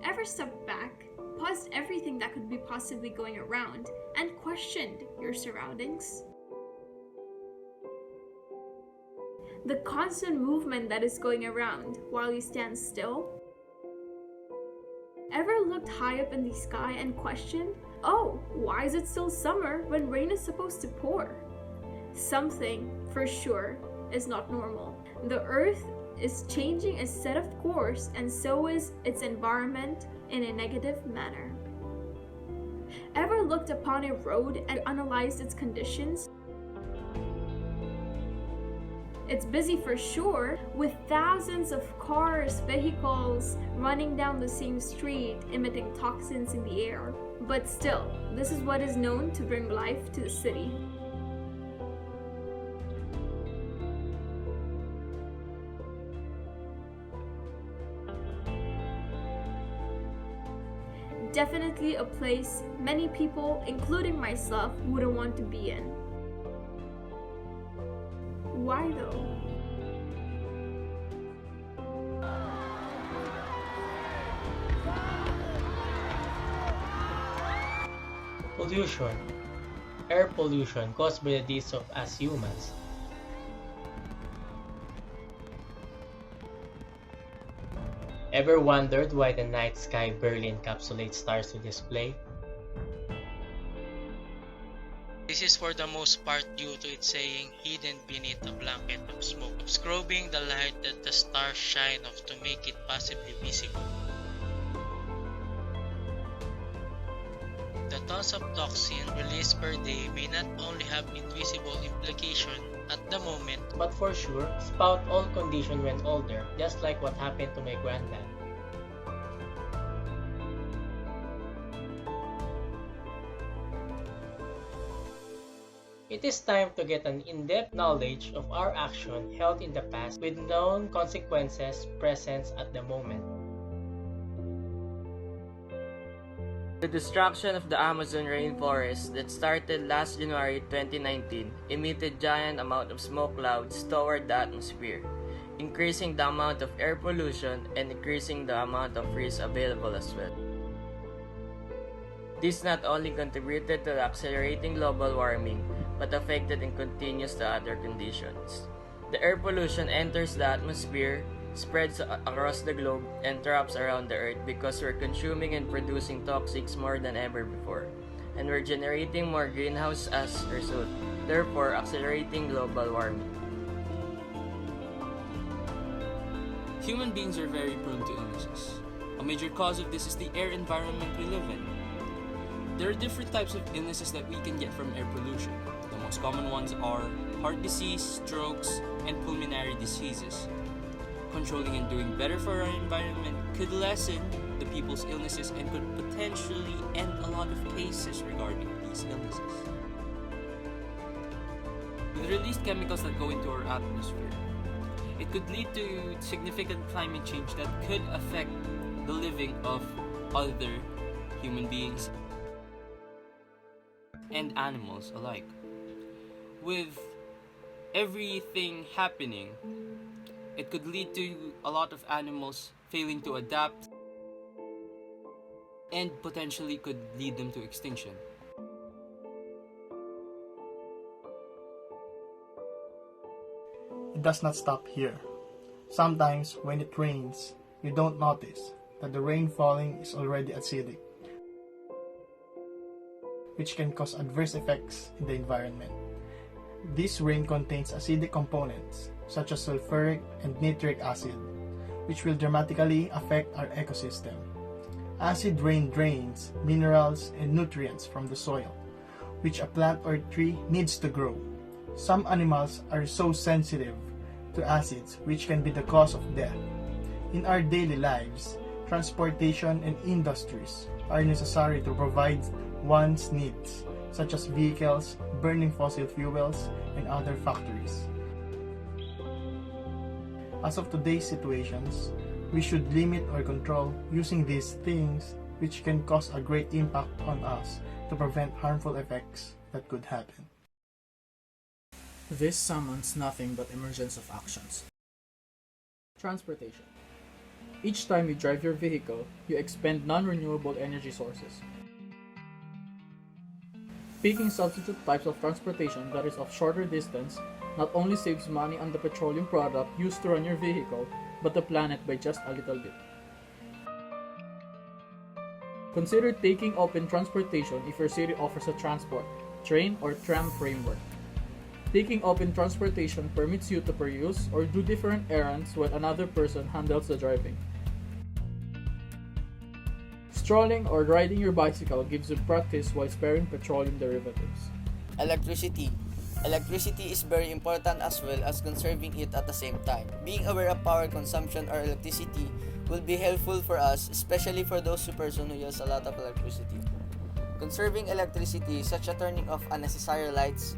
Ever stepped back, paused everything that could be possibly going around, and questioned your surroundings? The constant movement that is going around while you stand still? Ever looked high up in the sky and questioned, oh, why is it still summer when rain is supposed to pour? Something, for sure, is not normal. The earth is changing its set of course, and so is its environment in a negative manner. Ever looked upon a road and analyzed its conditions? It's busy for sure, with thousands of cars, vehicles running down the same street, emitting toxins in the air. But still, this is what is known to bring life to the city. Definitely a place many people, including myself, wouldn't want to be in. Why though? Pollution. Air pollution caused by the deeds of us humans. Ever wondered why the night sky barely encapsulates stars to display? This is for the most part due to it saying hidden beneath a blanket of smoke, obscuring the light that the stars shine off to make it possibly visible. The tons of toxin released per day may not only have invisible implication at the moment, But for sure, spout all condition when older, just like what happened to my granddad. It is time to get an in-depth knowledge of our action held in the past with known consequences present at the moment. The destruction of the Amazon rainforest that started last January 2019 emitted giant amount of smoke clouds toward the atmosphere, increasing the amount of air pollution and increasing the amount of trees available as well. This not only contributed to the accelerating global warming, but affected and continues the other conditions. The air pollution enters the atmosphere, spreads across the globe, and traps around the earth because we're consuming and producing toxics more than ever before, and we're generating more greenhouse as a result, therefore accelerating global warming. Human beings are very prone to illnesses. A major cause of this is the air environment we live in. There are different types of illnesses that we can get from air pollution. The most common ones are heart disease, strokes, and pulmonary diseases. Controlling and doing better for our environment could lessen the people's illnesses and could potentially end a lot of cases regarding these illnesses. With released chemicals that go into our atmosphere, it could lead to significant climate change that could affect the living of other human beings and animals alike. With everything happening, it could lead to a lot of animals failing to adapt and potentially could lead them to extinction. It does not stop here. Sometimes when it rains, you don't notice that the rain falling is already acidic, which can cause adverse effects in the environment. This rain contains acidic components such as sulfuric and nitric acid, which will dramatically affect our ecosystem. Acid rain drains minerals and nutrients from the soil, which a plant or tree needs to grow. Some animals are so sensitive to acids, which can be the cause of death. In our daily lives, transportation and industries are necessary to provide one's needs, such as vehicles, burning fossil fuels, and other factories. As of today's situations, we should limit or control using these things which can cause a great impact on us to prevent harmful effects that could happen. This summons nothing but emergence of actions. Transportation. Each time you drive your vehicle, you expend non-renewable energy sources. Picking substitute types of transportation that is of shorter distance not only saves money on the petroleum product used to run your vehicle, but the planet by just a little bit. Consider taking open transportation if your city offers a transport, train, or tram framework. Taking open transportation permits you to peruse or do different errands while another person handles the driving. Strolling or riding your bicycle gives you practice while sparing petroleum derivatives. Electricity. Electricity is very important as well as conserving it at the same time. Being aware of power consumption or electricity will be helpful for us, especially for those persons who use a lot of electricity. Conserving electricity, such as turning off unnecessary lights,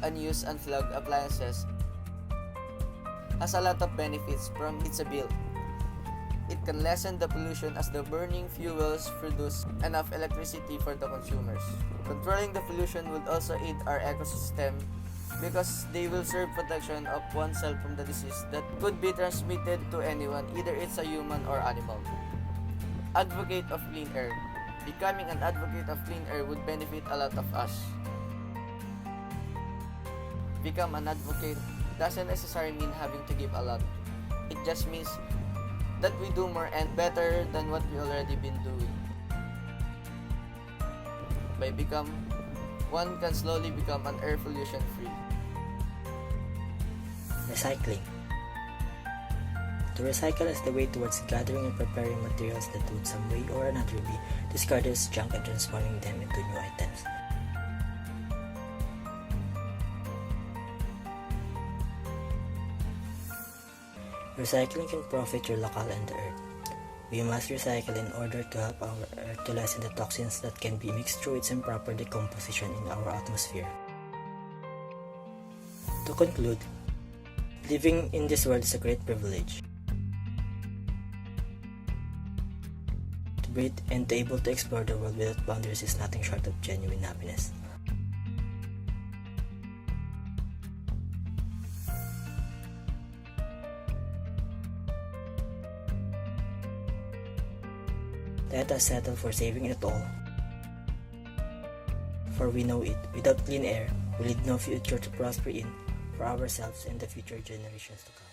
unused and unplugged appliances, has a lot of benefits from its bill. It can lessen the pollution as the burning fuels produce enough electricity for the consumers. Controlling the pollution would also aid our ecosystem because they will serve protection of oneself from the disease that could be transmitted to anyone, either it's a human or animal. Advocate of clean air. Becoming an advocate of clean air would benefit a lot of us. Become an advocate doesn't necessarily mean having to give a lot. It just means that we do more and better than what we already been doing. By become, one can slowly become an air pollution free. Recycling. To recycle is the way towards gathering and preparing materials that would some way or another be discarded as junk and transforming them into new items. Recycling can profit your locale and the earth. We must recycle in order to help our earth to lessen the toxins that can be mixed through its improper decomposition in our atmosphere. To conclude, living in this world is a great privilege. To breathe and to able to explore the world without boundaries is nothing short of genuine happiness. Let us settle for saving it all. For we know it, without clean air, we lead no future to prosper in for ourselves and the future generations to come.